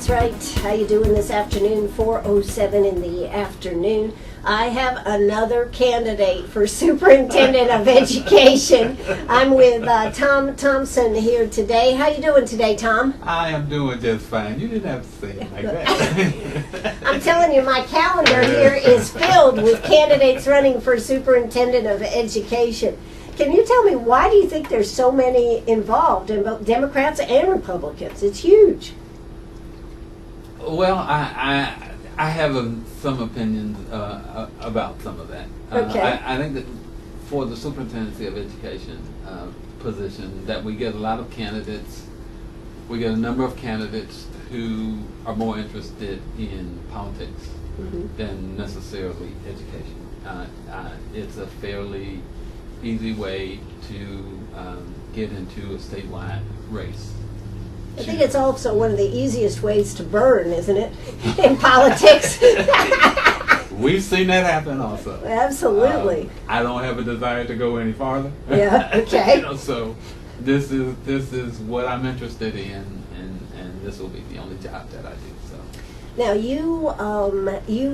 That's right. How you doing this afternoon? 4:07 in the afternoon. I have another candidate for Superintendent of Education. I'm with Tom Thompson here today. How you doing today, Tom? I am doing just fine. You didn't have to say it like that. I'm telling you, my calendar here is filled with candidates running for Superintendent of Education. Can you tell me, why do you think there's so many involved, in both Democrats and Republicans? It's huge. Well, I have some opinions about some of that. Okay. I think that for the Superintendency of Education position, that we get a lot of candidates. We get a number of candidates who are more interested in politics than necessarily education. It's a fairly easy way to get into a statewide race. I think it's also one of the easiest ways to burn, isn't it, in politics? We've seen that happen also. Absolutely. I don't have a desire to go any farther. Yeah, okay. So this is what I'm interested in, and this will be the only job that I do. So. Now, you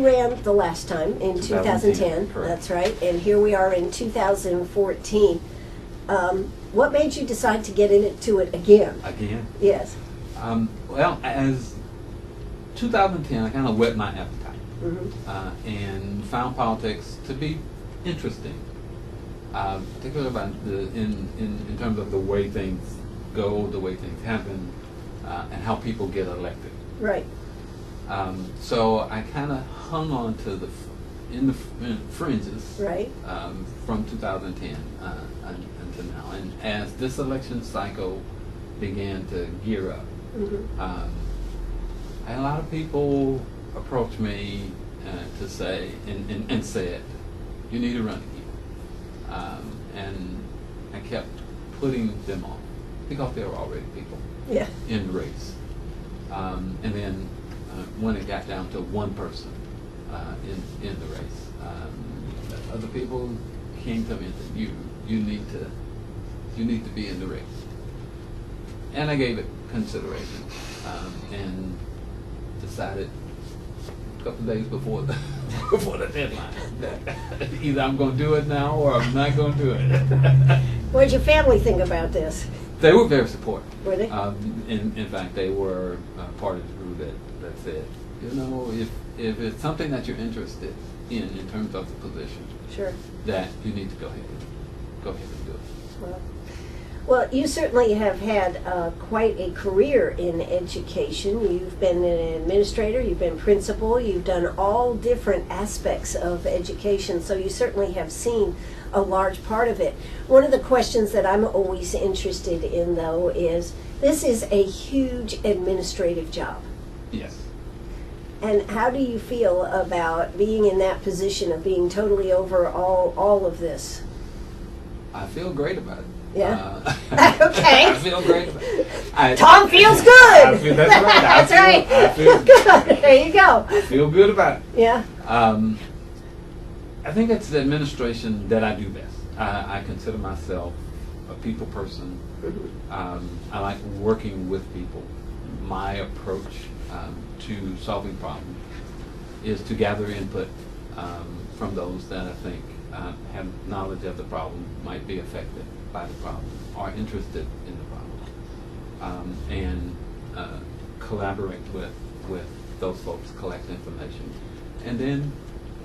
ran the last time in 2010. Correct. That's right. And here we are in 2014. What made you decide to get into it again? Again? Yes. Well, as 2010, I kind of whet my appetite and found politics to be interesting, particularly about in terms of the way things go, the way things happen, and how people get elected. Right. So I kind of hung on to the fringes, Right. From 2010 until now. And as this election cycle began to gear up, I had a lot of people approach me to say and said, "You need to run again," and I kept putting them off because there were already people in the race. And then when it got down to one person in the race, other people came to me and said, "You need to be in the race." And I gave it consideration and decided a couple of days before the deadline that either I'm going to do it now or I'm not going to do it. What did your family think about this? They were very supportive. Were they? In fact, they were part of the group that said, if it's something that you're interested in terms of the position, Sure. that you need to go ahead and do it. Well, you certainly have had quite a career in education. You've been an administrator, you've been principal, you've done all different aspects of education, so you certainly have seen a large part of it. One of the questions that I'm always interested in, though, is this is a huge administrative job. Yes. And how do you feel about being in that position of being totally over all of this? I feel great about it. Yeah? Okay. I feel great about it. Tom feels good! That's right. That's right. I feel Good. There you go. I feel good about it. Yeah. I think it's the administration that I do best. I consider myself a people person. I like working with people. My approach to solving problems is to gather input from those that I think have knowledge of the problem, might be affected by the problem, are interested in the problem, and collaborate with those folks, collect information, and then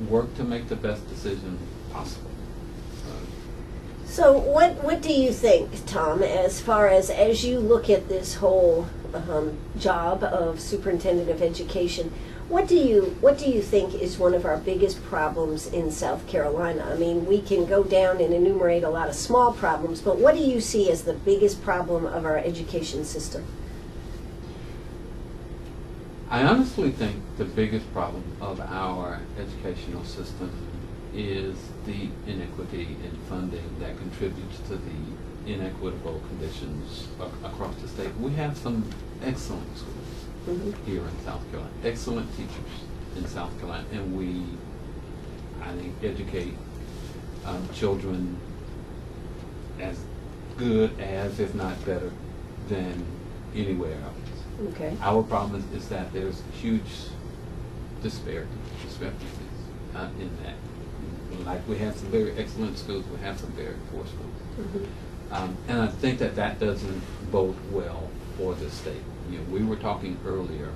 work to make the best decision possible. So what do you think, Tom, as far as you look at this whole job of Superintendent of Education, what do you think is one of our biggest problems in South Carolina? I mean, we can go down and enumerate a lot of small problems, but what do you see as the biggest problem of our education system? I honestly think the biggest problem of our educational system is the inequity in funding that contributes to the inequitable conditions across the state. We have some excellent schools here in South Carolina, excellent teachers in South Carolina, and we, I think, educate children as good as, if not better, than anywhere else. Okay. Our problem is that there's huge disparity, discrepancies in that. Like we have some very excellent schools, we have some very poor schools. And I think that doesn't bode well for the state. You know, we were talking earlier,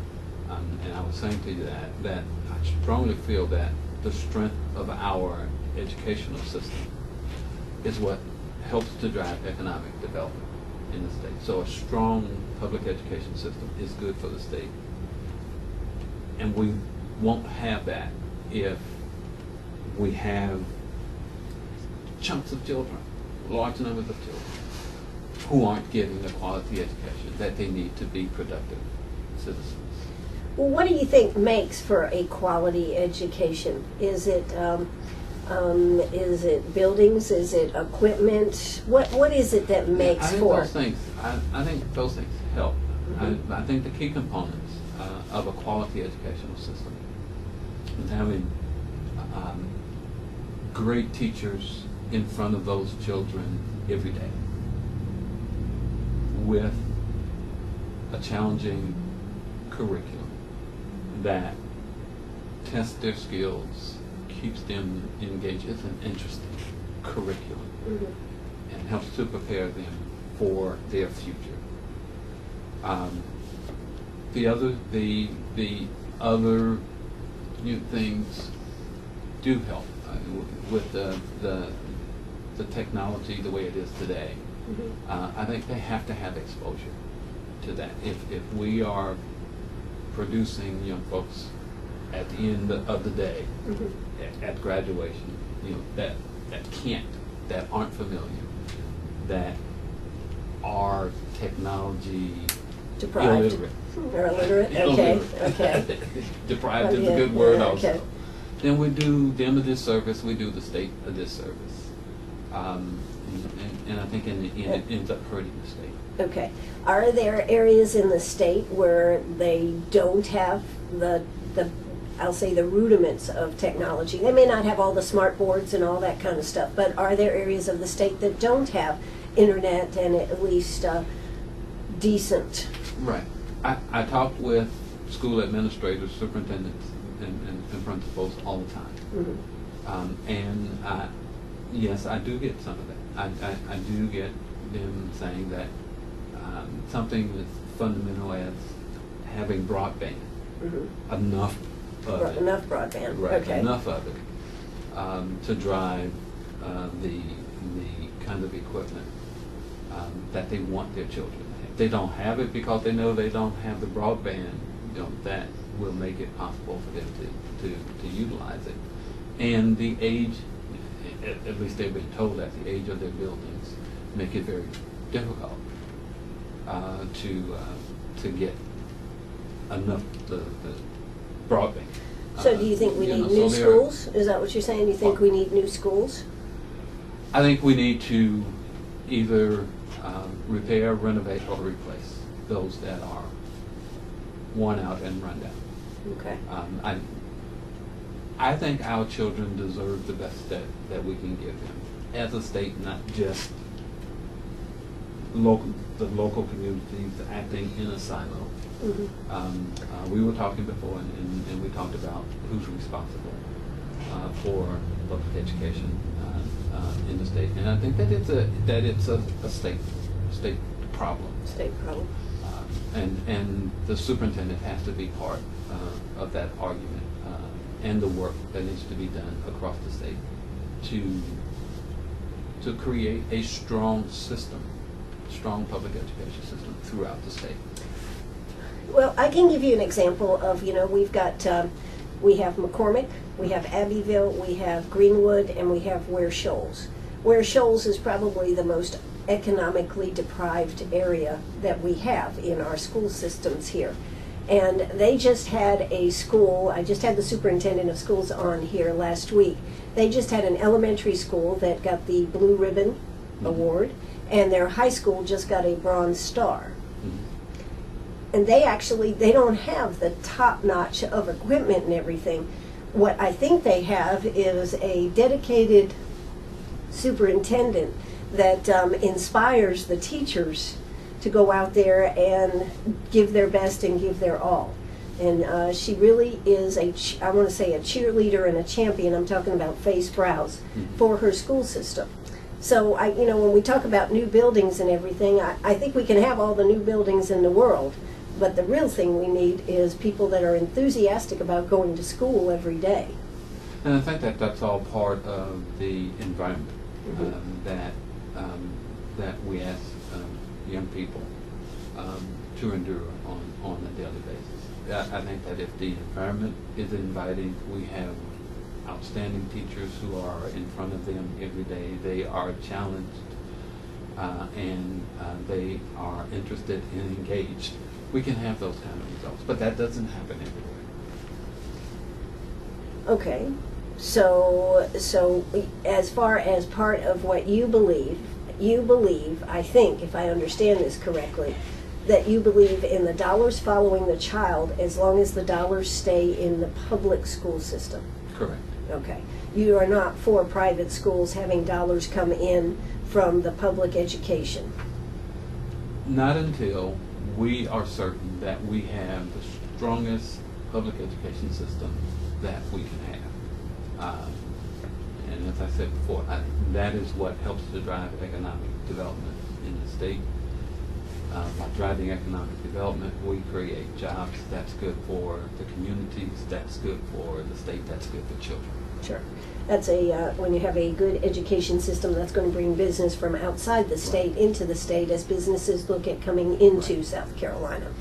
and I was saying to you that I strongly feel that the strength of our educational system is what helps to drive economic development in the state. So a strong public education system is good for the state. And we won't have that if we have chunks of children, large numbers of children, who aren't getting the quality education that they need to be productive citizens. Well, what do you think makes for a quality education? Is it buildings? Is it equipment? What is it that makes I think for? those things. I think those things help. I think the key components of a quality educational system is having great teachers in front of those children every day with a challenging curriculum that tests their skills, keeps them engaged. It's an interesting curriculum and helps to prepare them for their future. The other new things do help with the technology the way it is today. I think they have to have exposure to that. If we are producing young folks at the end of the day, at graduation, you know, that aren't familiar, that are technology Deprived. illiterate. Or illiterate? Okay. Deprived Oh, is yeah, a good word yeah, also. okay. Then we do them a disservice, we do the state a disservice. And I think in the end it ends up hurting the state. Okay. Are there areas in the state where they don't have I'll say the rudiments of technology? They may not have all the smart boards and all that kind of stuff, but are there areas of the state that don't have internet and at least decent? Right. I talk with school administrators, superintendents, and principals all the time. And yes, I do get some of that. I do get them saying that something as fundamental as having broadband, enough of it. Enough broadband. Right, Okay. enough of it to drive the kind of equipment that they want their children to have. They don't have it because they know they don't have the broadband, you know, that will make it possible for them to utilize it. And the age, at least they've been told that the age of their buildings make it very difficult to get enough the broadband. So do you think we need so new there- schools? Is that what you're saying? You think we need new schools? I think we need to either repair, renovate, or replace those that are worn out and run down. Okay. I think our children deserve the best that we can give them as a state, not just the local communities acting in a silo. We were talking before, and we talked about who's responsible for public education in the state, and I think that it's a state problem. State problem. And the superintendent has to be part of that argument and the work that needs to be done across the state to create a strong public education system throughout the state. Well, I can give you an example of, we have McCormick, we have Abbeville, we have Greenwood, and we have Ware Shoals. Ware Shoals is probably the most economically deprived area that we have in our school systems here. And they just had a school, I just had the superintendent of schools on here last week. They just had an elementary school that got the Blue Ribbon Award, and their high school just got a Bronze Star. And they don't have the top notch of equipment and everything. What I think they have is a dedicated superintendent that inspires the teachers to go out there and give their best and give their all. And she really is I want to say a cheerleader and a champion. I'm talking about Faye Sprouse for her school system. So when we talk about new buildings and everything, I think we can have all the new buildings in the world, but the real thing we need is people that are enthusiastic about going to school every day. And I think that's all part of the environment that we ask young people to endure on a daily basis. I think that if the environment is inviting, we have outstanding teachers who are in front of them every day. They are challenged and they are interested and engaged. We can have those kind of results, but that doesn't happen everywhere. Okay, so as far as part of what you believe, I think, if I understand this correctly, that you believe in the dollars following the child as long as the dollars stay in the public school system. Correct. Okay. You are not for private schools having dollars come in from the public education. Not until we are certain that we have the strongest public education system that we can have. And as I said before, that is what helps to drive economic development in the state. By driving economic development, we create jobs. That's good for the communities. That's good for the state. That's good for children. Sure. That's when you have a good education system, that's going to bring business from outside the state into the state as businesses look at coming into South Carolina.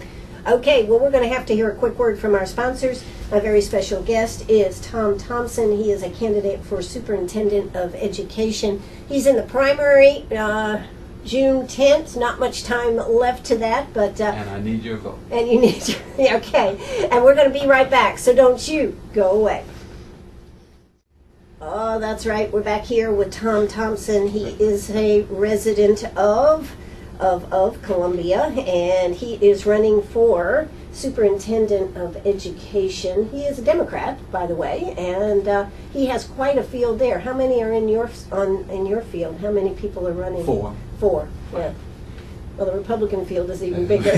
Okay, well, we're going to have to hear a quick word from our sponsors. My very special guest is Tom Thompson. He is a candidate for Superintendent of Education. He's in the primary June 10th. Not much time left to that, but... and I need your vote. And you need your... Okay. And we're going to be right back, so don't you go away. Oh, that's right. We're back here with Tom Thompson. He is a resident of Columbia, and he is running for Superintendent of Education. He is a Democrat, by the way, and he has quite a field there. How many are in your field? How many people are running? Four. Yeah. Well, the Republican field is even bigger.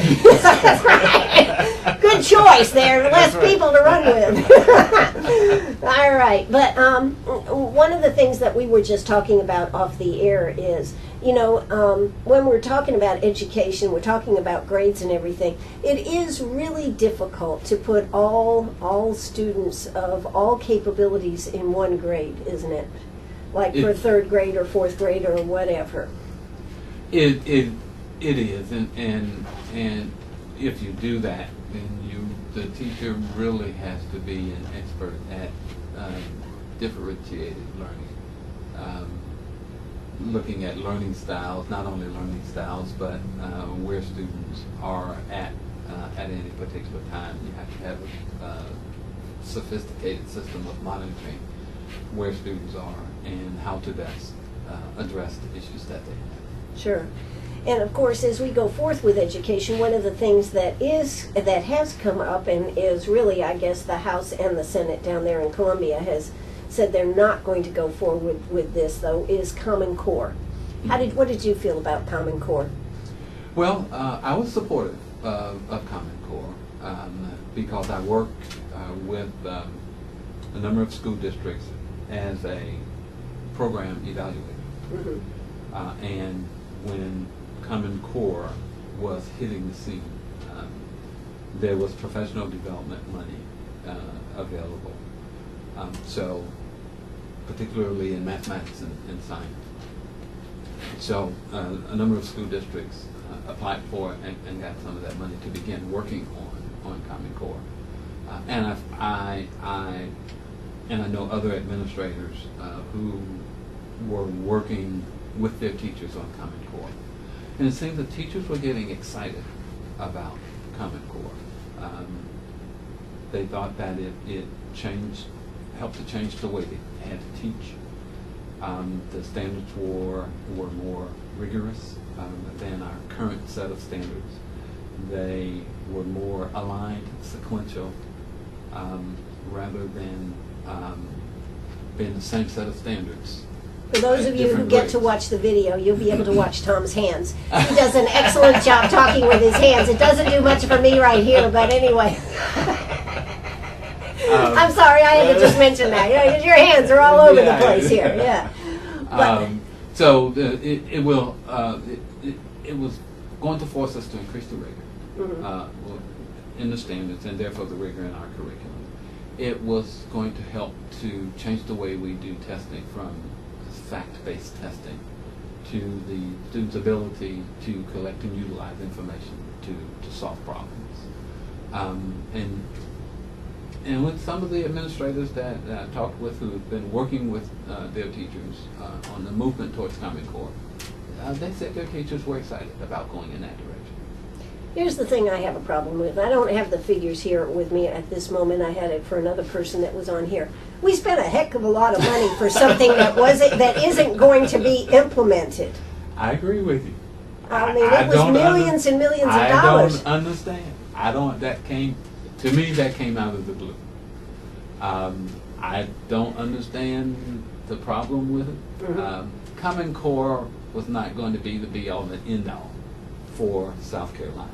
Good choice there. Less people to run with. All right. But one of the things that we were just talking about off the air is, when we're talking about education, we're talking about grades and everything, it is really difficult to put all students of all capabilities in one grade, isn't it? Like for third grade or fourth grade or whatever. It is, and if you do that, then the teacher really has to be an expert at differentiated learning, looking at learning styles, not only learning styles, but where students are at any particular time. You have to have a sophisticated system of monitoring where students are and how to best address the issues that they have. Sure. And of course, as we go forth with education, one of the things that has come up and is really, I guess, the House and the Senate down there in Columbia has said they're not going to go forward with this, though, is Common Core. What did you feel about Common Core? Well, I was supportive of Common Core because I worked with a number of school districts as a program evaluator. Mm-hmm. And when Common Core was hitting the scene, there was professional development money available. So, particularly in mathematics and science. So, a number of school districts applied for it and got some of that money to begin working on Common Core. And I know other administrators who were working with their teachers on Common Core. And it seems that teachers were getting excited about Common Core. They thought that it helped to change the way they had to teach. The standards were more rigorous than our current set of standards. They were more aligned, sequential, rather than being the same set of standards For those of you who different get grades. to watch the video, you'll be able to watch Tom's hands. He does an excellent job talking with his hands. It doesn't do much for me right here, but anyway. I'm sorry, I had to just mention that. Your hands are all over the place here. Yeah. But, So it was going to force us to increase the rigor in the standards, and therefore the rigor in our curriculum. It was going to help to change the way we do testing from fact-based testing to the student's ability to collect and utilize information to solve problems. And with some of the administrators that I talked with who have been working with their teachers on the movement towards Common Core, they said their teachers were excited about going in that direction. here's the thing I have a problem with. I don't have the figures here with me at this moment. I had it for another person that was on here. We spent a heck of a lot of money for something that isn't going to be implemented. I agree with you. I mean, it was millions and millions of dollars. I don't understand. To me, that came out of the blue. I don't understand the problem with it. Common Core was not going to be the be-all and end-all for South Carolina.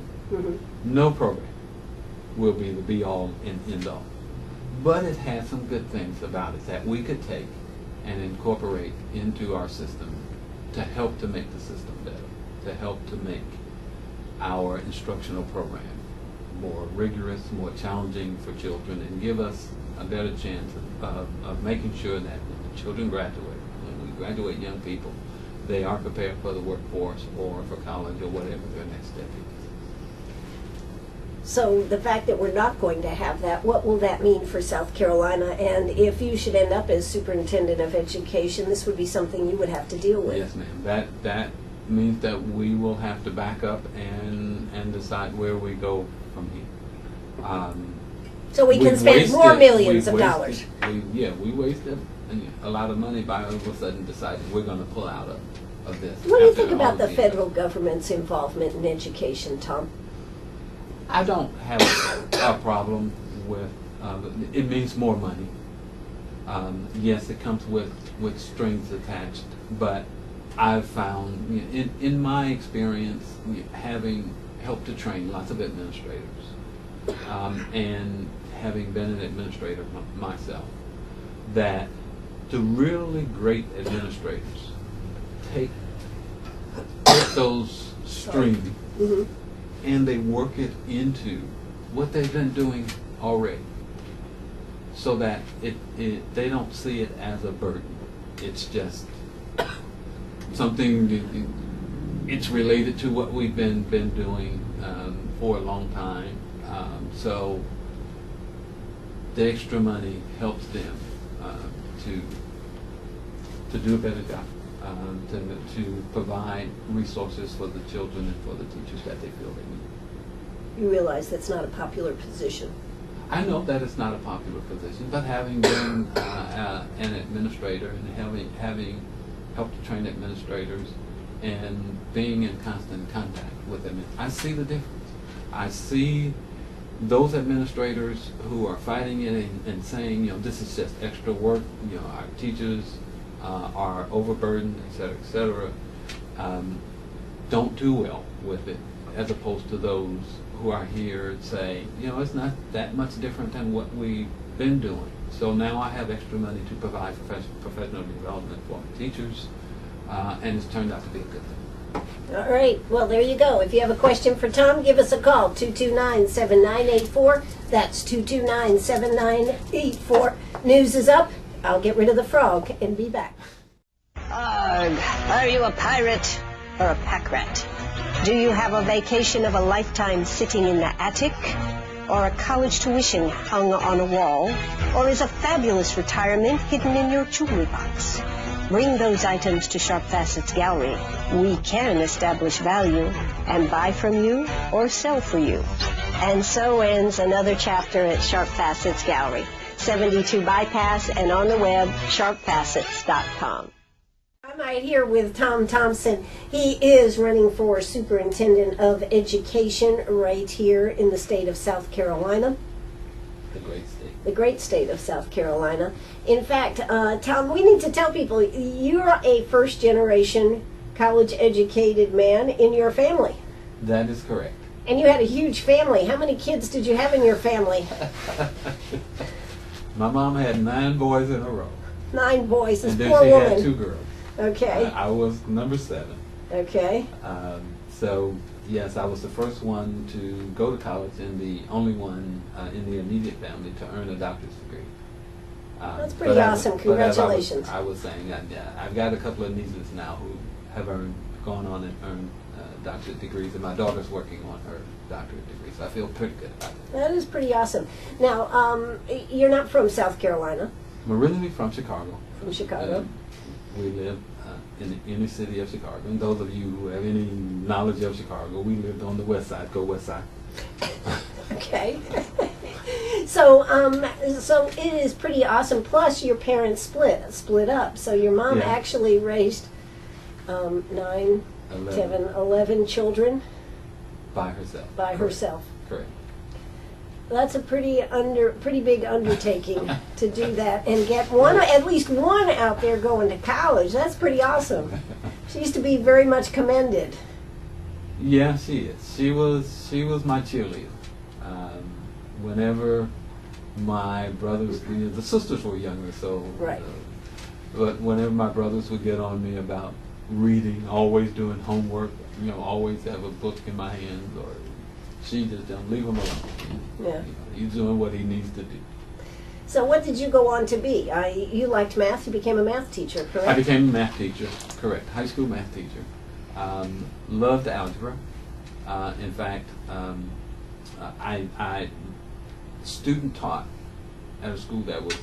No program will be the be-all and end-all. But it has some good things about it that we could take and incorporate into our system to help to make the system better, to help to make our instructional program more rigorous, more challenging for children, and give us a better chance of making sure that when the children graduate, when we graduate young people, they are prepared for the workforce or for college or whatever their next step is. So the fact that we're not going to have that, what will that mean for South Carolina? And if you should end up as Superintendent of Education, this would be something you would have to deal with. Yes, ma'am. That means that we will have to back up and decide where we go from here. So we can spend more millions of dollars. We wasted a lot of money by all of a sudden deciding we're going to pull out of this. What do you think about the federal government's involvement in education, Tom? I don't have a problem with it. Means more money. Yes, it comes with strings attached, but I've found in my experience, having helped to train lots of administrators and having been an administrator myself, that the really great administrators take those strings and they work it into what they've been doing already, so that they don't see it as a burden. It's just something. It's related to what we've been doing for a long time. So the extra money helps them to do a better job, to provide resources for the children and for the teachers that they feel they need. You realize that's not a popular position. I know that it's not a popular position, but having been an administrator and having helped to train administrators and being in constant contact with them, I see the difference. I see those administrators who are fighting it and saying, this is just extra work, our teachers are overburdened, et cetera, don't do well with it, as opposed to those who are here and say, it's not that much different than what we've been doing. So now I have extra money to provide professional development for teachers, and it's turned out to be a good thing. All right. Well, there you go. If you have a question for Tom, give us a call, 229-7984. That's 229-7984. News is up. I'll get rid of the frog and be back. Arg, are you a pirate or a pack rat? Do you have a vacation of a lifetime sitting in the attic? Or a college tuition hung on a wall? Or is a fabulous retirement hidden in your jewelry box? Bring those items to Sharp Facets Gallery. We can establish value and buy from you or sell for you. And so ends another chapter at Sharp Facets Gallery, 72 Bypass, and on the web, sharpfacets.com. I'm right here with Tom Thompson. He is running for Superintendent of Education right here in the state of South Carolina. The great state. the great state of South Carolina. In fact, Tom, we need to tell people you're a first-generation college-educated man in your family. That is correct. And you had a huge family. How many kids did you have in your family? My mom had 9 boys in a row. 9 boys. This And then poor she woman. had 2 girls. Okay. I was number 7. Okay. So, yes, I was the first one to go to college and the only one in the immediate family to earn a doctor's degree. That's pretty but as- awesome. but as Congratulations. I was saying, I've got a couple of nieces now who have gone on and earned doctorate degrees, and my daughter's working on her doctorate degree, so I feel pretty good about it. That is pretty awesome. Now, you're not from South Carolina, I'm originally from Chicago. from Chicago. We live in the inner city of Chicago. And those of you who have any knowledge of Chicago, we lived on the west side. Go west side. Okay. So it is pretty awesome. Plus, your parents split up. So your mom Yeah. actually raised 9, 10, 11 children By herself. by Correct. herself. Correct. That's a pretty big undertaking to do that and get at least one out there going to college. That's pretty awesome. She used to be very much commended. Yeah, she is. She was my cheerleader. Whenever my brothers, the sisters were younger, so Right. But whenever my brothers would get on me about reading, always doing homework, always have a book in my hands, or she just don't leave him alone. Yeah. He's doing what he needs to do. So what did you go on to be? You liked math. You became a math teacher, correct? I became a math teacher, correct, high school math teacher. Loved algebra. In fact, I student taught at a school that was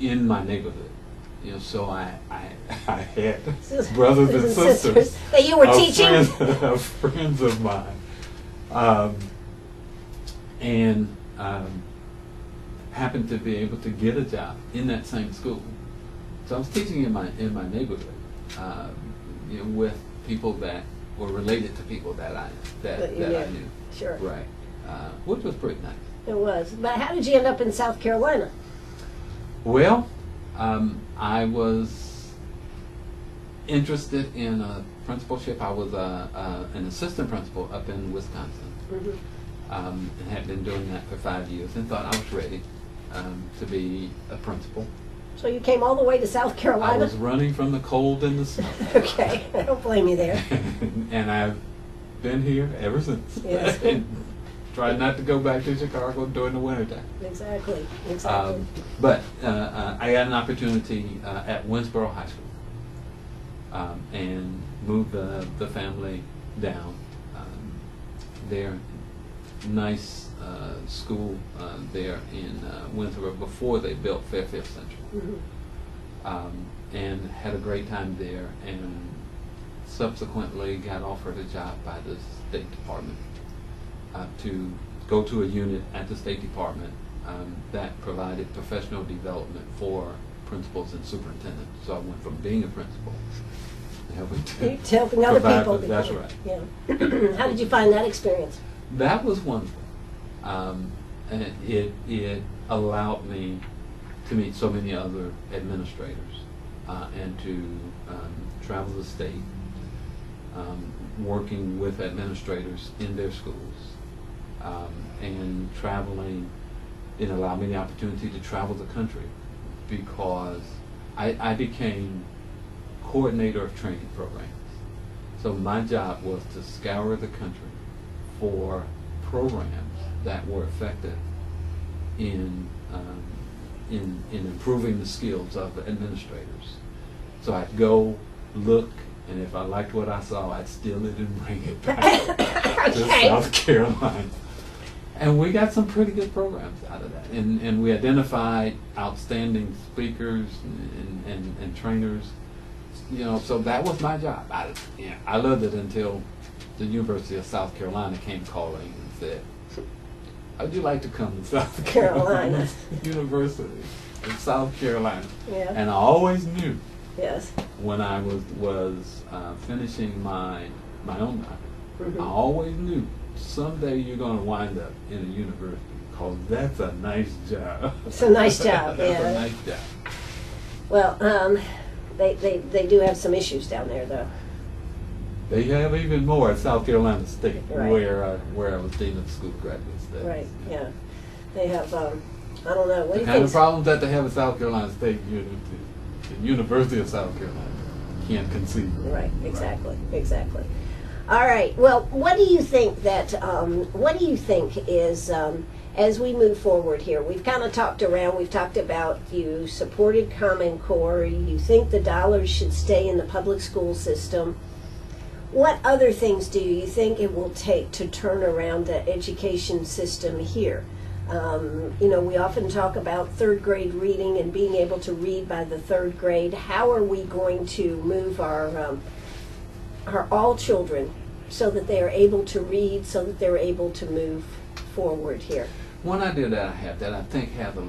in my neighborhood. So I had brothers and sisters that you were teaching. Friends of mine, and happened to be able to get a job in that same school. So I was teaching in my neighborhood, with people that were related to people that I knew. Sure. Right, which was pretty nice. It was. But how did you end up in South Carolina? Well, I was interested in a principalship. I was an assistant principal up in Wisconsin, and had been doing that for 5 years, and thought I was ready to be a principal. So you came all the way to South I Carolina? was running from the cold and the snow. Okay, I don't blame you there. And I've been here ever since. Yes. And tried not to go back to Chicago during the wintertime. Exactly. But I got an opportunity at Winsboro High School, and moved the family down there. Nice school there in Winsboro before they built Fairfield Central. And had a great time there, and subsequently got offered a job by the State Department to go to a unit at the State Department that provided professional development for principals and superintendents. So I went from being a principal to helping other provide people. That's right. Yeah. How did you find that experience? That was wonderful. And it allowed me to meet so many other administrators and to travel the state, working with administrators in their schools, and traveling. It allowed me the opportunity to travel the country because I became coordinator of training programs. So my job was to scour the country for programs that were effective in improving the skills of administrators. So I'd go look, and if I liked what I saw, I'd steal it and bring it back to South Carolina. And we got some pretty good programs out of that. And we identified outstanding speakers and trainers. So that was my job. I loved it until the University of South Carolina came calling and said, "How'd you like to come to South Carolina University in South Carolina?" Yeah. And I always knew Yes. when I was finishing my own doctorate, Mm-hmm. I always knew someday you're going to wind up in a university 'cause that's a nice job. It's a nice job, That's yeah. a nice job. Well, they do have some issues down there, though. They have even more at South Carolina State, Right. where I was dean of school graduate studies. Right, yeah. They have, I don't know, what do The you kind think? of problems that they have at South Carolina State, the University of South Carolina can't conceive of. Right, exactly, exactly. All right, well, what do you think is, as we move forward here, we've kind of talked around, we've talked about you supported Common Core, you think the dollars should stay in the public school system. What other things do you think it will take to turn around the education system here? We often talk about third grade reading and being able to read by the third grade. How are we going to move our all children so that they are able to read, so that they're able to move forward here? One idea that I have that I think has a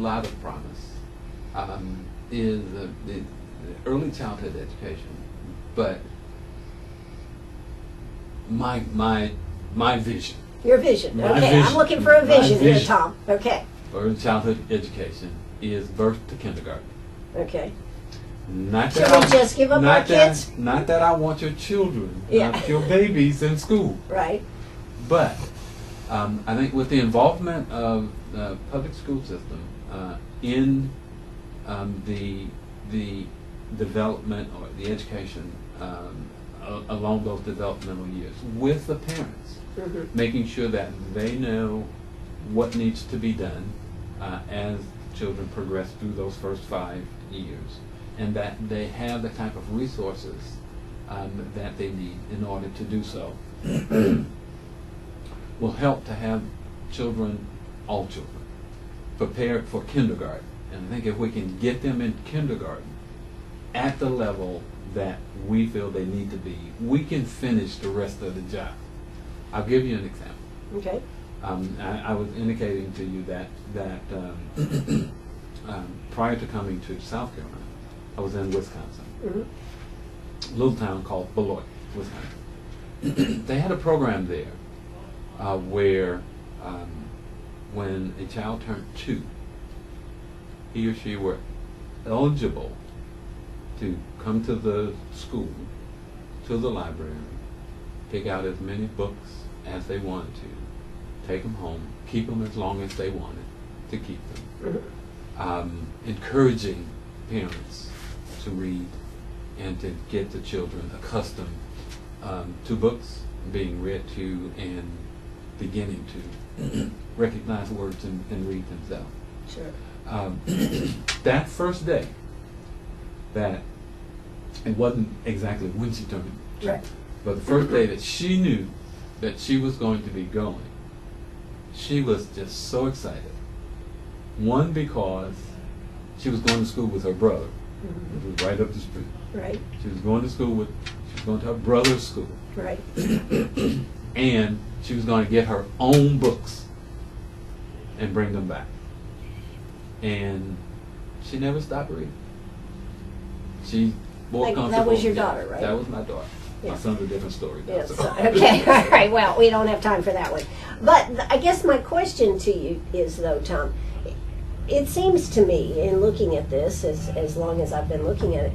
lot of promise is the early childhood education. But my vision Your vision. My Okay, I'm vision. looking for a My vision here, vision. Tom. Okay, for early childhood education is birth to kindergarten. okay. Not Should that we I- just give up not our that- kids? Not that I want your children, Yeah. not your babies in school. Right, But I think with the involvement of the public school system in the development or the education along those developmental years, with the parents, making sure that they know what needs to be done as children progress through those first 5 years, and that they have the type of resources that they need in order to do so, will help to have children, all children, prepared for kindergarten. And I think if we can get them in kindergarten at the level that we feel they need to be, we can finish the rest of the job. I'll give you an example. okay. I was indicating to you that prior to coming to South Carolina, I was in Wisconsin, a little town called Beloit, Wisconsin. They had a program there where when a child turned 2, he or she were eligible to come to the school, to the library, pick out as many books as they wanted to, take them home, keep them as long as they wanted to keep them, encouraging parents to read and to get the children accustomed to books, being read to, and beginning to recognize words and read themselves. Sure. That first day, that it wasn't exactly when she turned, Right. but the first day that she knew that she was going to be going, she was just so excited. One, because she was going to school with her brother, which was right up the street. Right, She was going to her brother's school, right. and she was going to get her own books and bring them back. And she never stopped reading. She more Like, that comfortable. was your daughter, right? That was my daughter. Yeah. My son's a different story. now, Yes, so. okay, all right, well, we don't have time for that one. But I guess my question to you is, though, Tom, it seems to me, in looking at this, as long as I've been looking at it,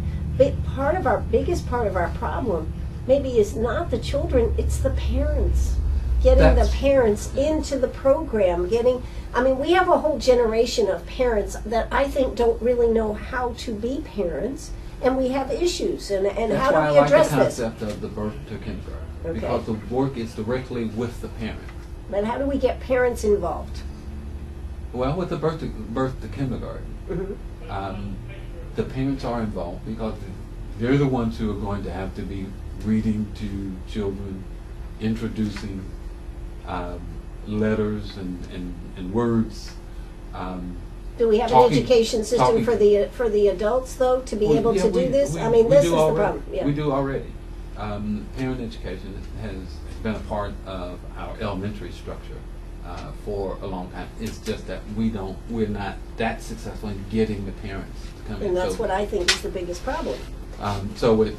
biggest part of our problem maybe is not the children, it's the parents. Getting the parents into the program, we have a whole generation of parents that I think don't really know how to be parents, and we have issues, and how do we address That's this? why I like the concept of the birth to kindergarten, Okay. because the work is directly with the parent. But how do we get parents involved? Well, with the birth to kindergarten, the parents are involved because they're the ones who are going to have to be reading to children, introducing letters and words. Do we have an education system for the adults, though, to be able to do this? This is the problem. Yeah. We do already. Parent education has been a part of our elementary structure for a long time. It's just that we're not that successful in getting the parents to come in. And that's what I think is the biggest problem. So with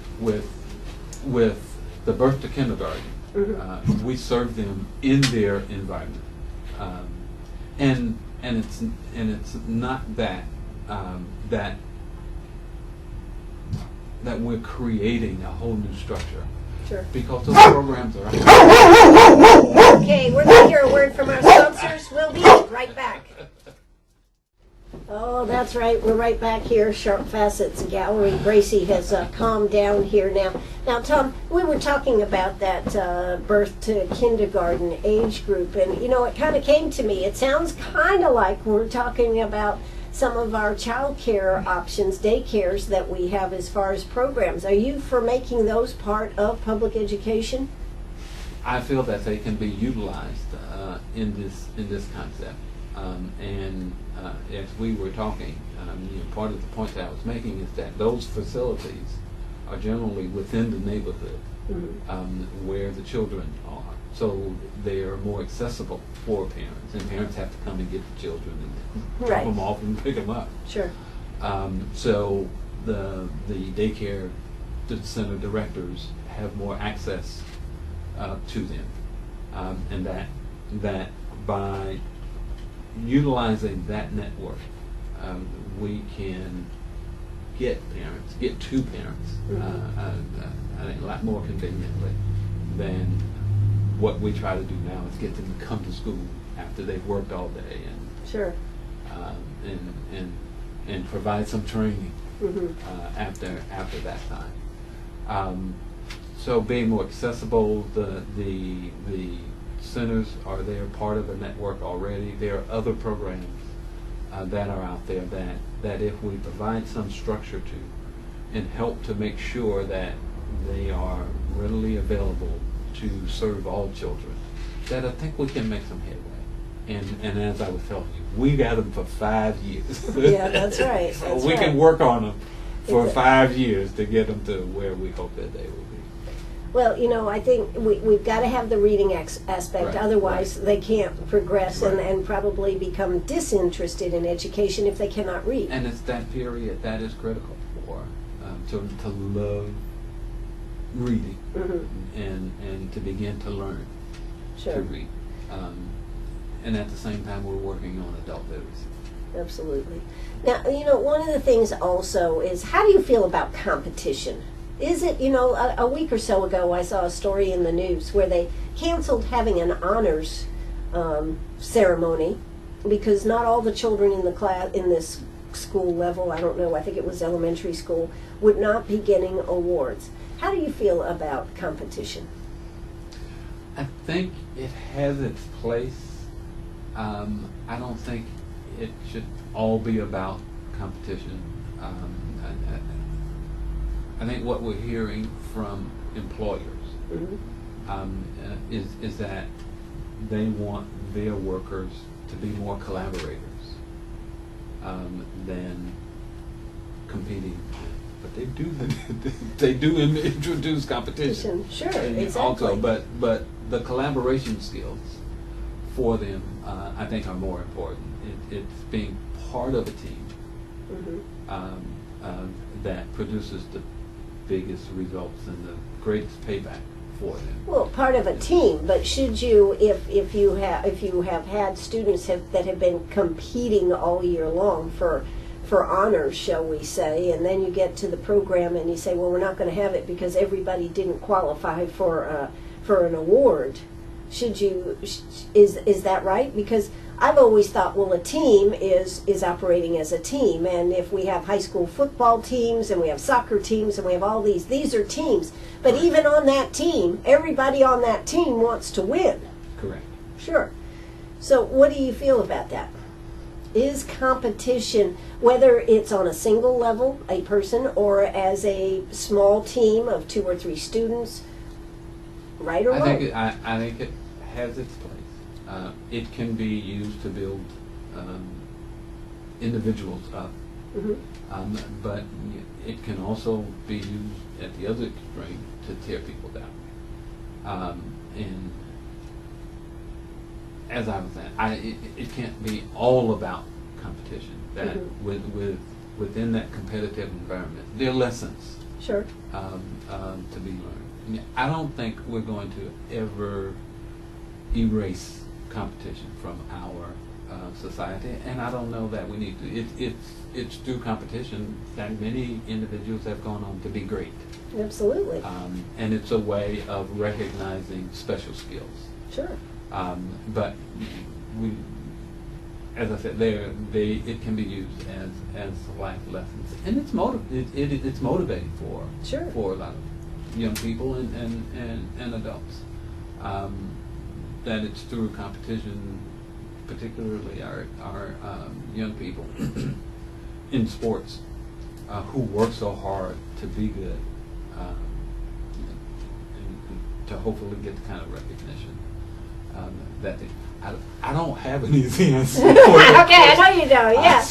the birth to kindergarten, we serve them in their environment. and it's not that that we're creating a whole new structure. Sure. Because those programs are out. Okay, we're going to hear a word from our sponsors. We'll be right back. Oh, that's right. We're right back here, Sharp Facets Gallery. Gracie has calmed down here now. Now, Tom, we were talking about that birth to kindergarten age group, and, you know, it kind of came to me. It sounds kind of like we're talking about some of our child care options, daycares that we have as far as programs. Are you for making those part of public education? I feel that they can be utilized in this concept. As we were talking, part of the point that I was making is that those facilities are generally within the neighborhood where the children are. So they are more accessible for parents, and parents have to come and get the children and drop them off and pick them up. Sure. So the daycare center directors have more access to them, and that by utilizing that network, we can get to parents, I think a lot more conveniently than what we try to do now is get them to come to school after they've worked all day and sure, and provide some training after that time. So being more accessible, the centers are there, part of a network already. There are other programs that are out there that if we provide some structure to and help to make sure that they are readily available to serve all children, that I think we can make some headway. And as I was telling you, we got them for 5 years. Yeah, that's right. So that's we right. can work on them for 5 years to get them to where we hope that they will be. Well, you know, I think we've got to have the reading aspect, Right, otherwise right. they can't progress Right. and probably become disinterested in education if they cannot read. And it's that period that is critical for children to love reading and to begin to learn Sure. to read. And at the same time, we're working on adult literacy. Absolutely. Now, you know, one of the things also is, how do you feel about competition? Is it, you know, a week or so ago I saw a story in the news where they canceled having an honors ceremony because not all the children in the class, in this school level, I don't know, I think it was elementary school, would not be getting awards. How do you feel about competition? I think it has its place. I don't think it should all be about competition. I think what we're hearing from employers is that they want their workers to be more collaborators than competing. But they do introduce competition. Sure, And exactly. Also, but the collaboration skills for them, I think, are more important. It's being part of a team that produces the biggest results and the greatest payback for them. Well, part of a team, but should you, if you have had students that have been competing all year long for honors, shall we say, and then you get to the program and you say, well, we're not going to have it because everybody didn't qualify for an award. Should you? Is that right? Because I've always thought, well, a team is operating as a team, and if we have high school football teams and we have soccer teams and we have all these are teams. But even on that team, everybody on that team wants to win. Correct. Sure. So what do you feel about that? Is competition, whether it's on a single level, a person, or as a small team of 2 or 3 students, right or wrong? I think it has its place. It can be used to build individuals up, but it can also be used at the other extreme to tear people down. And as I was saying, it can't be all about competition. That within that competitive environment, there are lessons Sure. to be learned. I don't think we're going to ever erase competition from our society, and I don't know that we need to. It's through competition that many individuals have gone on to be great. Absolutely. And it's a way of recognizing special skills. Sure. But we, as I said, it can be used as life lessons, and it's motivating for a lot of young people and adults. That it's through competition, particularly our young people in sports who work so hard to be good, and to hopefully get the kind of recognition that I don't have an easy answer. Okay, I know you don't. Yes.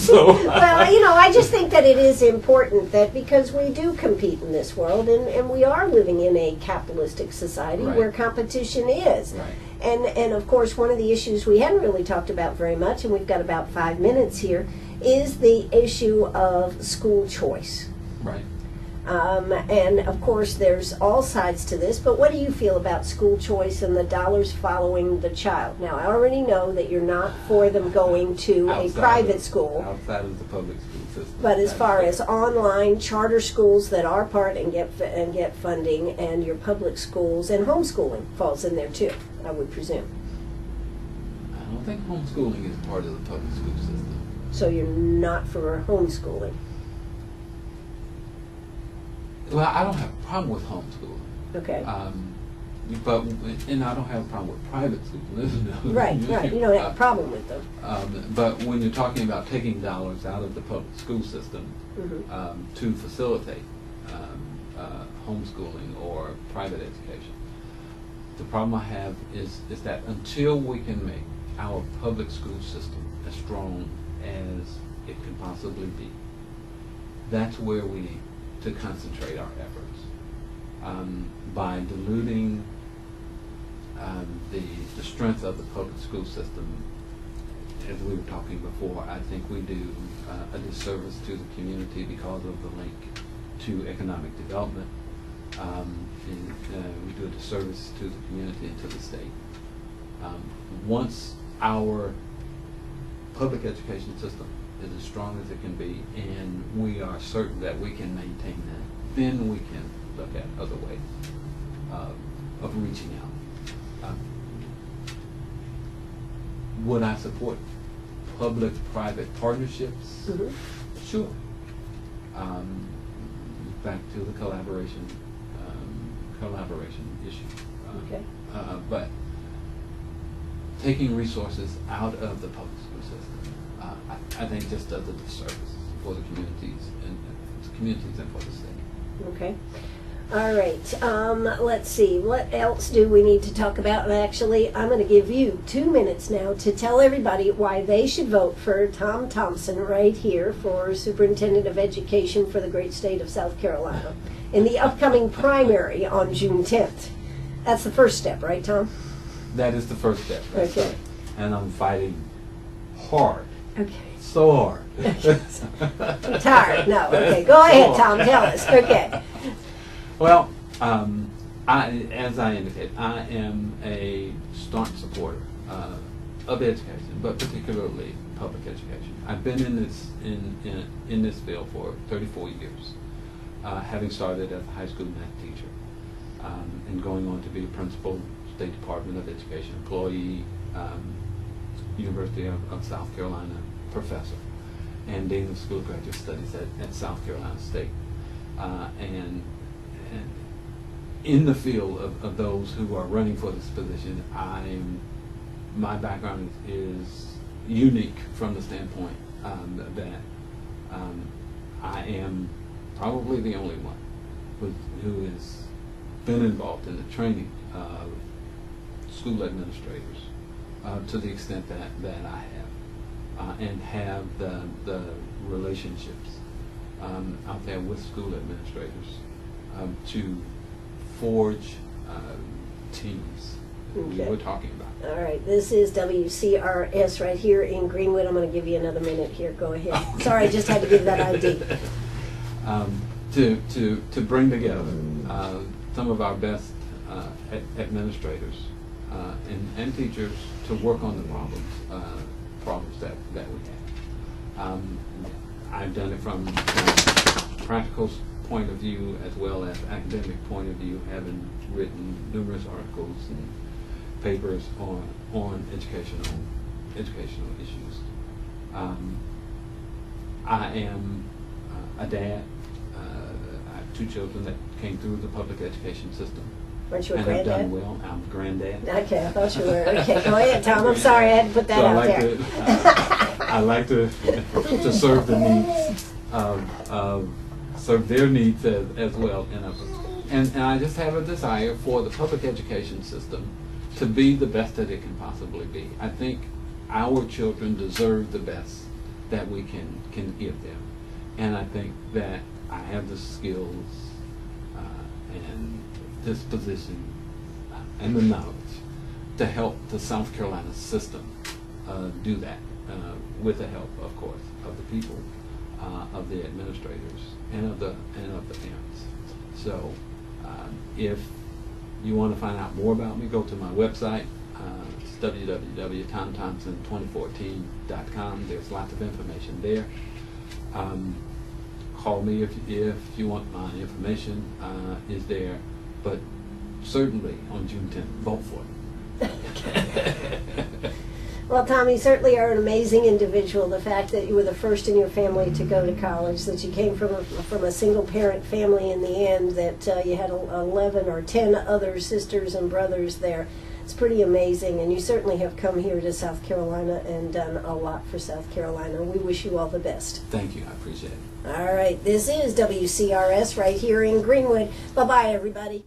So. Well, I just think that it is important that because we do compete in this world, and we are living in a capitalistic society Right. where competition is. Right. And of course, one of the issues we hadn't really talked about very much, and we've got about 5 minutes here, is the issue of school choice. Right. And of course, there's all sides to this, but what do you feel about school choice and the dollars following the child? Now, I already know that you're not for them going to a private school. Outside of the public school system. But as far as online charter schools that are part and get funding, and your public schools and homeschooling falls in there too, I would presume. I don't think homeschooling is part of the public school system. So you're not for homeschooling? Well, I don't have a problem with homeschooling. Okay. And I don't have a problem with private schools. Right. You don't have a problem with them. But when you're talking about taking dollars out of the public school system to facilitate homeschooling or private education, the problem I have is that until we can make our public school system as strong as it can possibly be, that's where we need to concentrate our efforts. By diluting the strength of the public school system, as we were talking before, I think we do a disservice to the community because of the link to economic development. We do a disservice to the community and to the state. Once our public education system is as strong as it can be, and we are certain that we can maintain that, then we can look at other ways of reaching out. Would I support public-private partnerships? Sure. Back to the collaboration issue. Okay. But taking resources out of the public school system, I think just does a disservice for the communities and for the state. Okay. All right. Let's see. What else do we need to talk about? And actually, I'm going to give you 2 minutes now to tell everybody why they should vote for Tom Thompson right here for Superintendent of Education for the great state of South Carolina in the upcoming primary on June 10th. That's the first step, right, Tom? That is the first step. Okay. Right. And I'm fighting hard. Okay. So hard. I'm tired. No. Okay. Go ahead, Tom. Tell us. Okay. Well, as I indicated, I am a staunch supporter of education, but particularly public education. I've been in this field for 34 years, having started as a high school math teacher, and going on to be a principal, State Department of Education employee, University of South Carolina professor, and Dean of School of Graduate Studies at South Carolina State, and in the field of those who are running for this position, my background is unique from the standpoint that I am probably the only one who has been involved in the training of school administrators to the extent that I have, and have the relationships out there with school administrators to forge teams Okay. we're talking about. All right, this is WCRS right here in Greenwood. I'm going to give you another minute here. Go ahead. Sorry, I just had to give that ID. To bring together some of our best administrators and teachers to work on the problems problems that we have. I've done it from a practical point of view as well as academic point of view, having written numerous articles and papers on educational issues. I am a dad. I have 2 children that came through the public education system. Weren't you a and granddad? have done well. I'm a granddad. Okay, I thought you were. Okay, go ahead, Tom. I'm sorry, I had to put that So out there. I like to serve the needs of serve their needs as well. And I just have a desire for the public education system to be the best that it can possibly be. I think our children deserve the best that we can give them. And I think that I have the skills and disposition and the knowledge to help the South Carolina system do that with the help, of course, of the people, of the administrators, and of the parents. So if you want to find out more about me, go to my website. It's www.tomthompson2014.com. There's lots of information there. Call me if you want my information is there. But certainly on June 10th, vote for me. Well, Tom, you certainly are an amazing individual. The fact that you were the first in your family to go to college, that you came from a single-parent family in the end, that you had 11 or 10 other sisters and brothers there. It's pretty amazing, and you certainly have come here to South Carolina and done a lot for South Carolina. We wish you all the best. Thank you. I appreciate it. All right. This is WCRS right here in Greenwood. Bye-bye, everybody.